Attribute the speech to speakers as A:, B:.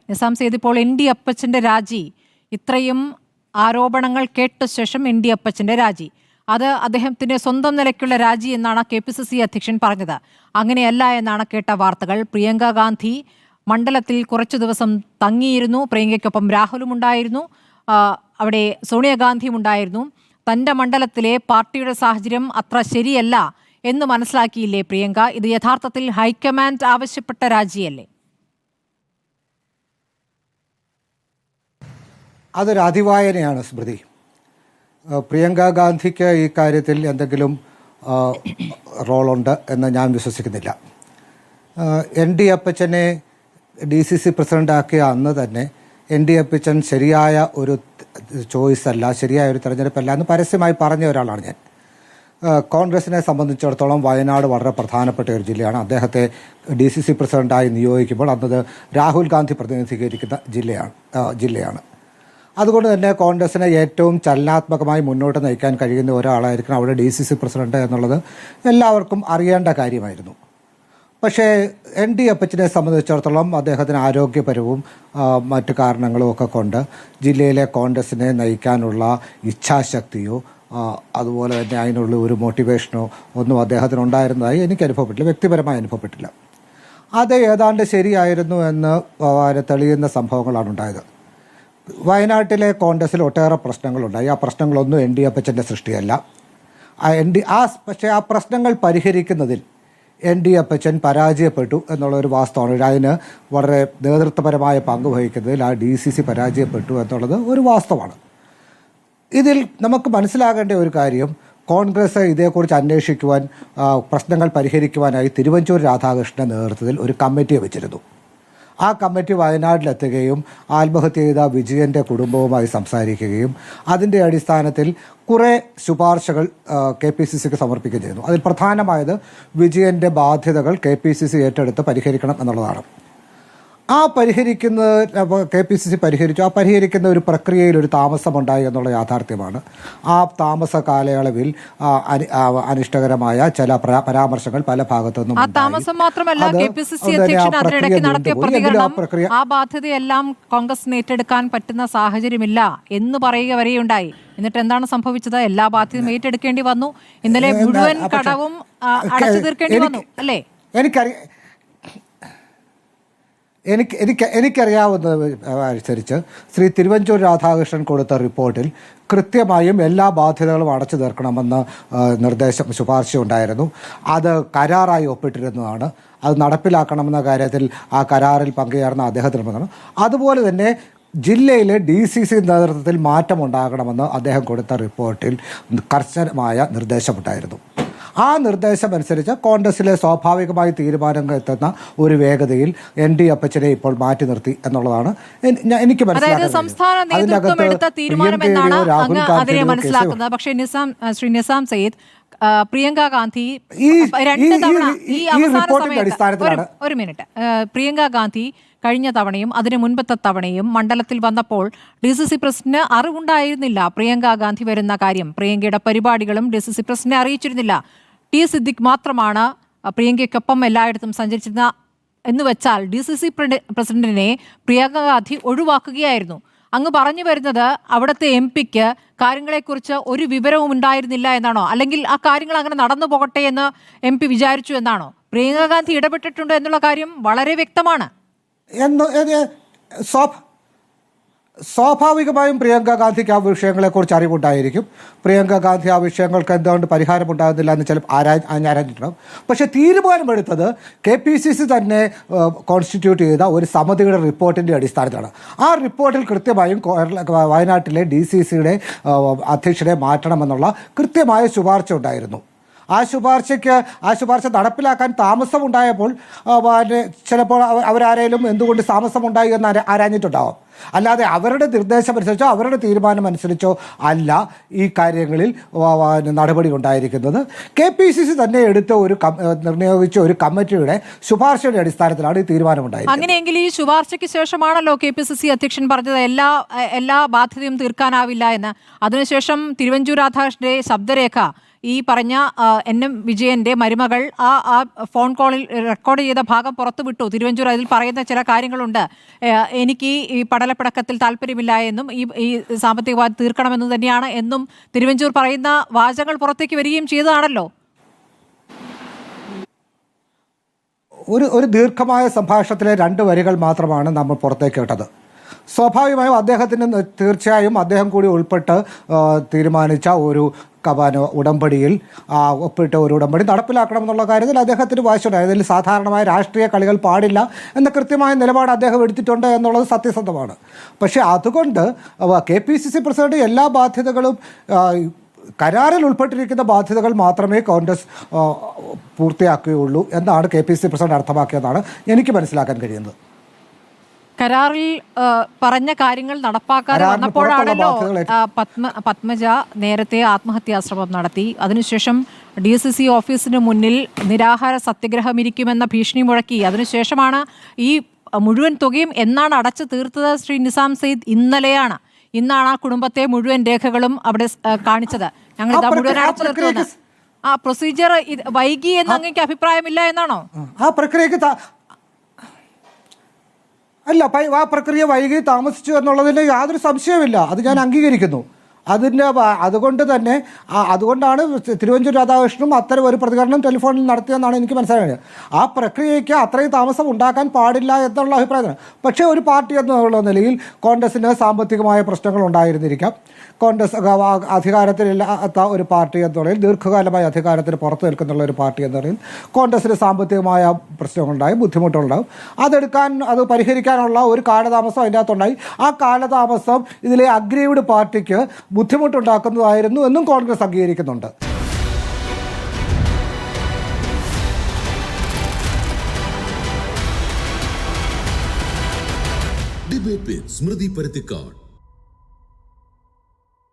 A: നിസാം സെയ്ദ്, ഇപ്പോൾ N D അപ്പച്ചൻ്റെ രാജി, ഇത്രയും ആരോപണങ്ങൾ കേട്ട ശേഷം എൻ ഡി അപ്പച്ചൻ്റെ രാജി, അത് അദ്ദേഹത്തിൻ്റെ സ്വന്തം നിലയ്ക്കുള്ള രാജി എന്നാണ് KPCC അധ്യക്ഷൻ പറഞ്ഞത്. അങ്ങനെയല്ല എന്നാണ് കേട്ട വാർത്തകൾ. പ്രിയങ്ക ഗാന്ധി മണ്ഡലത്തിൽ കുറച്ചു ദിവസം തങ്ങിയിരുന്നു. പ്രിയങ്കയ്ക്കൊപ്പം രാഹുലും ഉണ്ടായിരുന്നു, അവിടെ സോണിയാഗാന്ധിയും ഉണ്ടായിരുന്നു. തൻ്റെ മണ്ഡലത്തിലെ പാർട്ടിയുടെ സാഹചര്യം അത്ര ശരിയല്ല എന്ന് മനസ്സിലാക്കിയില്ലേ പ്രിയങ്ക? ഇത് യഥാർത്ഥത്തിൽ ഹൈക്കമാൻഡ് ആവശ്യപ്പെട്ട രാജിയല്ലേ?
B: അതൊരു അതിവായനയാണ് സ്മൃതി. പ്രിയങ്ക ഗാന്ധിക്ക് ഈ കാര്യത്തിൽ എന്തെങ്കിലും റോളുണ്ട് എന്ന് ഞാൻ വിശ്വസിക്കുന്നില്ല. എൻ ഡി അപ്പച്ചനെ DCC പ്രസിഡൻ്റാക്കിയ അന്ന് തന്നെ എൻ ഡി അപ്പച്ചൻ ശരിയായ ഒരു ചോയ്സ് അല്ല, ശരിയായ ഒരു തെരഞ്ഞെടുപ്പല്ല എന്ന് പരസ്യമായി പറഞ്ഞ ഒരാളാണ് ഞാൻ. കോൺഗ്രസിനെ സംബന്ധിച്ചിടത്തോളം വയനാട് വളരെ പ്രധാനപ്പെട്ട ഒരു ജില്ലയാണ്. അദ്ദേഹത്തെ DCC പ്രസിഡൻ്റായി നിയോഗിക്കുമ്പോൾ അന്നത് രാഹുൽ ഗാന്ധി പ്രതിനിധീകരിക്കുന്ന ജില്ലയാണ്. അതുകൊണ്ട് തന്നെ കോൺഗ്രസിനെ ഏറ്റവും ചലനാത്മകമായി മുന്നോട്ട് നയിക്കാൻ കഴിയുന്ന ഒരാളായിരിക്കണം അവിടെ DCC പ്രസിഡന്റ് എന്നുള്ളത് എല്ലാവർക്കും അറിയേണ്ട കാര്യമായിരുന്നു. പക്ഷേ എൻ ഡി അപ്പച്ചനെ സംബന്ധിച്ചിടത്തോളം അദ്ദേഹത്തിന് ആരോഗ്യപരവും മറ്റു കാരണങ്ങളും ഒക്കെ കൊണ്ട് ജില്ലയിലെ കോൺഗ്രസിനെ നയിക്കാനുള്ള ഇച്ഛാശക്തിയോ അതുപോലെ തന്നെ അതിനുള്ള ഒരു മോട്ടിവേഷനോ ഒന്നും അദ്ദേഹത്തിന് ഉണ്ടായിരുന്നതായി എനിക്ക് അനുഭവപ്പെട്ടില്ല, വ്യക്തിപരമായി അനുഭവപ്പെട്ടില്ല. അത് ഏതാണ്ട് ശരിയായിരുന്നു എന്ന് തെളിയുന്ന സംഭവങ്ങളാണ് ഉണ്ടായത്. വയനാട്ടിലെ കോൺഗ്രസിൽ ഒട്ടേറെ പ്രശ്നങ്ങളുണ്ടായി. ആ പ്രശ്നങ്ങളൊന്നും എൻ ഡി അപ്പച്ചൻ്റെ സൃഷ്ടിയല്ല. പക്ഷേ ആ പ്രശ്നങ്ങൾ പരിഹരിക്കുന്നതിൽ എൻ ഡി അപ്പച്ചൻ പരാജയപ്പെട്ടു എന്നുള്ളൊരു വാസ്തവമാണ്. അതിന് വളരെ നേതൃത്വപരമായ പങ്ക് വഹിക്കുന്നതിൽ ആ DCC പരാജയപ്പെട്ടു എന്നുള്ളത് ഒരു വാസ്തവമാണ്. ഇതിൽ നമുക്ക് മനസ്സിലാകേണ്ട ഒരു കാര്യം, കോൺഗ്രസ് ഇതേക്കുറിച്ച് അന്വേഷിക്കുവാൻ, പ്രശ്നങ്ങൾ പരിഹരിക്കുവാനായി തിരുവഞ്ചൂർ രാധാകൃഷ്ണൻ്റെ നേതൃത്വത്തിൽ ഒരു കമ്മിറ്റിയെ വെച്ചിരുന്നു. ആ കമ്മിറ്റി വയനാട്ടിലെത്തുകയും ആത്മഹത്യ ചെയ്ത വിജയൻ്റെ കുടുംബവുമായി സംസാരിക്കുകയും അതിൻ്റെ അടിസ്ഥാനത്തിൽ കുറേ ശുപാർശകൾ KPCCക്ക് സമർപ്പിക്കുകയും ചെയ്യുന്നു. അതിൽ പ്രധാനമായത് വിജയൻ്റെ ബാധ്യതകൾ KPCC ഏറ്റെടുത്ത് പരിഹരിക്കണം എന്നുള്ളതാണ്. ആ KPCC പരിഹരിച്ചു. ആ പരിഹരിക്കുന്ന ഒരു പ്രക്രിയയിൽ ഒരു താമസമുണ്ടായി എന്നുള്ള യാഥാർത്ഥ്യമാണ്. ആ താമസ കാലയളവിൽ അനിഷ്ടകരമായ ചില പരാമർശങ്ങൾ പല ഭാഗത്തു നിന്നും
A: ആ ബാധ്യതയെല്ലാം കോൺഗ്രസ് ഏറ്റെടുക്കാൻ പറ്റുന്ന സാഹചര്യമില്ല എന്ന് പറയുക വരെയുണ്ടായി. എന്നിട്ട് എന്താണ് സംഭവിച്ചത്? എല്ലാ ബാധ്യതയും ഏറ്റെടുക്കേണ്ടി വന്നു. ഇന്നലെ മുഴുവൻ കടവും അടച്ചു തീർക്കേണ്ടി വന്നു അല്ലേ?
B: എനിക്കറിയാവുന്നത് അനുസരിച്ച് ശ്രീ തിരുവഞ്ചൂർ രാധാകൃഷ്ണൻ കൊടുത്ത റിപ്പോർട്ടിൽ കൃത്യമായും എല്ലാ ബാധ്യതകളും അടച്ചു തീർക്കണമെന്ന് ശുപാർശ ഉണ്ടായിരുന്നു. അത് കരാറായി ഒപ്പിട്ടിരുന്നതാണ്. അത് നടപ്പിലാക്കണമെന്ന കാര്യത്തിൽ ആ കരാറിൽ പങ്കുചേർന്ന അദ്ദേഹത്തിന് അതുപോലെ തന്നെ ജില്ലയിലെ DCC നേതൃത്വത്തിൽ മാറ്റമുണ്ടാകണമെന്ന് അദ്ദേഹം കൊടുത്ത റിപ്പോർട്ടിൽ കർശനമായ നിർദ്ദേശമുണ്ടായിരുന്നു. ആ നിർദ്ദേശം അനുസരിച്ച് കോൺഗ്രസിലെ സ്വാഭാവികമായി തീരുമാനങ്ങൾ എത്തുന്ന ഒരു വേഗതയിൽ എൻ ഡി അപ്പച്ചനെ ഇപ്പോൾ മാറ്റി നിർത്തി എന്നുള്ളതാണ് എനിക്ക്
A: മനസ്സിലാക്കുന്നത്. പക്ഷേ ശ്രീ നിസാം സെയ്ദ്, പ്രിയങ്ക ഗാന്ധി ഒരു മിനിറ്റ്, പ്രിയങ്ക ഗാന്ധി കഴിഞ്ഞ തവണയും അതിന് മുൻപത്തെ തവണയും മണ്ഡലത്തിൽ വന്നപ്പോൾ DCC പ്രസിഡന്റിന് അറിവുണ്ടായിരുന്നില്ല പ്രിയങ്ക ഗാന്ധി വരുന്ന കാര്യം. പ്രിയങ്കയുടെ പരിപാടികളും DCC പ്രസിഡന്റിനെ അറിയിച്ചിരുന്നില്ല. T സിദ്ദിഖ് മാത്രമാണ് പ്രിയങ്കയ്ക്കൊപ്പം എല്ലായിടത്തും സഞ്ചരിച്ചിരുന്ന എന്ന് വെച്ചാൽ DCC പ്രസിഡന്റിനെ പ്രിയങ്ക ഗാന്ധി ഒഴിവാക്കുകയായിരുന്നു. അങ്ങ് പറഞ്ഞു വരുന്നത് അവിടുത്തെ MP-ക്ക് കാര്യങ്ങളെക്കുറിച്ച് ഒരു വിവരവും ഉണ്ടായിരുന്നില്ല എന്നാണോ? അല്ലെങ്കിൽ ആ കാര്യങ്ങൾ അങ്ങനെ നടന്നു പോകട്ടെ എന്ന് MP വിചാരിച്ചു എന്നാണോ? പ്രിയങ്ക ഗാന്ധി ഇടപെട്ടിട്ടുണ്ട് എന്നുള്ള കാര്യം വളരെ വ്യക്തമാണ്.
B: സ്വാഭാവികമായും പ്രിയങ്ക ഗാന്ധിക്ക് ആ വിഷയങ്ങളെക്കുറിച്ച് അറിവുണ്ടായിരിക്കും. പ്രിയങ്ക ഗാന്ധി ആ വിഷയങ്ങൾക്ക് എന്തുകൊണ്ട് പരിഹാരമുണ്ടാകുന്നില്ല എന്ന് ചിലപ്പോൾ ആരാഞ്ഞിട്ടുണ്ടാകും. പക്ഷേ തീരുമാനമെടുത്തത് KPCC തന്നെ കോൺസ്റ്റിറ്റ്യൂട്ട് ചെയ്ത ഒരു സമിതിയുടെ റിപ്പോർട്ടിൻ്റെ അടിസ്ഥാനത്തിലാണ്. ആ റിപ്പോർട്ടിൽ കൃത്യമായും വയനാട്ടിലെ DCCയുടെ അധ്യക്ഷനെ മാറ്റണമെന്നുള്ള കൃത്യമായ ശുപാർശ ഉണ്ടായിരുന്നു. ആ ശുപാർശ നടപ്പിലാക്കാൻ താമസമുണ്ടായപ്പോൾ ചിലപ്പോൾ അവരാരെങ്കിലും എന്തുകൊണ്ട് താമസമുണ്ടായി എന്ന് ആരാഞ്ഞിട്ടുണ്ടാവും. അല്ലാതെ അവരുടെ നിർദ്ദേശമനുസരിച്ചോ അവരുടെ തീരുമാനം അനുസരിച്ചോ അല്ല ഈ കാര്യങ്ങളിൽ നടപടി ഉണ്ടായിരിക്കുന്നത്. KPCC തന്നെ നിയോഗിച്ച ഒരു കമ്മിറ്റിയുടെ ശുപാർശയുടെ അടിസ്ഥാനത്തിലാണ് ഈ തീരുമാനമുണ്ടായത്.
A: അങ്ങനെയെങ്കിൽ ഈ ശുപാർശയ്ക്ക് ശേഷമാണല്ലോ KPCC അധ്യക്ഷൻ പറഞ്ഞത് എല്ലാ ബാധ്യതയും തീർക്കാനാവില്ല എന്ന്. അതിനുശേഷം തിരുവഞ്ചൂർ രാധാകൃഷ്ണന്റെ ശബ്ദരേഖ ഈ പറഞ്ഞ NM വിജയന്റെ മരുമകൾ ആ ഫോൺ കോളിൽ റെക്കോർഡ് ചെയ്ത ഭാഗം പുറത്തുവിട്ടു. തിരുവഞ്ചൂർ അതിൽ പറയുന്ന ചില കാര്യങ്ങളുണ്ട്. എനിക്ക് ഈ പടലപ്പിടക്കത്തിൽ താല്പര്യമില്ല എന്നും ഈ സാമ്പത്തിക ബാധ്യത തീർക്കണമെന്ന് തന്നെയാണ് എന്നും തിരുവഞ്ചൂർ പറയുന്ന വാചകങ്ങൾ പുറത്തേക്ക് വരികയും ചെയ്തതാണല്ലോ.
B: ഒരു ദീർഘമായ സംഭാഷണത്തിലെ 2 വരികൾ മാത്രമാണ് നമ്മൾ പുറത്തേക്ക് ഇട്ടത്. സ്വാഭാവികമായും അദ്ദേഹത്തിന് തീർച്ചയായും അദ്ദേഹം കൂടി ഉൾപ്പെട്ട് തീരുമാനിച്ച ഒരു ഉടമ്പടിയിൽ ഒപ്പിട്ട ഒരു ഉടമ്പടി നടപ്പിലാക്കണം എന്നുള്ള കാര്യത്തിൽ അദ്ദേഹത്തിന് വാശിയുണ്ടായി. അതിൽ സാധാരണമായ രാഷ്ട്രീയ കളികൾ പാടില്ല എന്ന കൃത്യമായ നിലപാട് അദ്ദേഹം എടുത്തിട്ടുണ്ട് എന്നുള്ളത് സത്യസന്ധമാണ്. പക്ഷേ അതുകൊണ്ട് KPCC പ്രസിഡന്റ് എല്ലാ ബാധ്യതകളും കരാറിൽ ഉൾപ്പെട്ടിരിക്കുന്ന ബാധ്യതകൾ മാത്രമേ കോൺഗ്രസ് പൂർത്തിയാക്കുകയുള്ളൂ എന്നാണ് KPCC പ്രസിഡന്റ് അർത്ഥമാക്കിയതാണ് എനിക്ക് മനസ്സിലാക്കാൻ കഴിയുന്നത്.
A: കരാറിൽ പറഞ്ഞ കാര്യങ്ങൾ നടപ്പാക്കാതെ വന്നപ്പോഴാണല്ലോ പത്മജ നേരത്തെ ആത്മഹത്യാശ്രമം നടത്തി. അതിനുശേഷം DCC ഓഫീസിന് മുന്നിൽ നിരാഹാര സത്യഗ്രഹം ഇരിക്കുമെന്ന ഭീഷണി മുഴക്കി. അതിനുശേഷമാണ് ഈ മുഴുവൻ തുകയും എന്നാണ് അടച്ചു തീർത്തത് ശ്രീ നിസാം സെയ്ദ്? ഇന്നാണ് ആ കുടുംബത്തെ മുഴുവൻ രേഖകളും അവിടെ കാണിച്ചത്. ഞങ്ങൾ ഇതാ മുഴുവൻ അടച്ചു തീർത്തത്. ആ പ്രൊസീജിയർ വൈകി എന്ന് അങ്ങേക്ക് അഭിപ്രായമില്ല എന്നാണോ?
B: ആ പ്രക്രിയ വൈകി താമസിച്ചു എന്നുള്ളതിൽ യാതൊരു സംശയവുമില്ല. അത് ഞാൻ അംഗീകരിക്കുന്നു. അതുകൊണ്ടാണ് തിരുവഞ്ചൂർ രാധാകൃഷ്ണനും അത്തരം ഒരു പ്രതികരണം ടെലിഫോണിൽ നടത്തിയെന്നാണ് എനിക്ക് മനസ്സിലായത്. ആ പ്രക്രിയയ്ക്ക് അത്രയും താമസം ഉണ്ടാക്കാൻ പാടില്ല എന്നുള്ള അഭിപ്രായമാണ്. പക്ഷേ ഒരു പാർട്ടി എന്നുള്ള നിലയിൽ കോൺഗ്രസിന് സാമ്പത്തികമായ പ്രശ്നങ്ങൾ ഉണ്ടായിരുന്നിരിക്കാം. കോൺഗ്രസ് അധികാരത്തിലില്ലാത്ത ഒരു പാർട്ടി എന്നുള്ളതിൽ, ദീർഘകാലമായി അധികാരത്തിന് പുറത്തു നിൽക്കുന്നുള്ള ഒരു പാർട്ടി എന്നുള്ളതിൽ കോൺഗ്രസിന് സാമ്പത്തികമായ പ്രശ്നങ്ങളുണ്ടായും ബുദ്ധിമുട്ടുണ്ടാകും. അത് പരിഹരിക്കാനുള്ള ഒരു കാലതാമസം അതിൻ്റെ അകത്തുണ്ടായി. ആ കാലതാമസം ഇതിലെ അഗ്രീവ്ഡ് പാർട്ടിക്ക് ബുദ്ധിമുട്ടുണ്ടാക്കുന്നതായിരുന്നു എന്നും കോൺഗ്രസ് അംഗീകരിക്കുന്നുണ്ട്.
C: Debate with Smriti Paruthikad.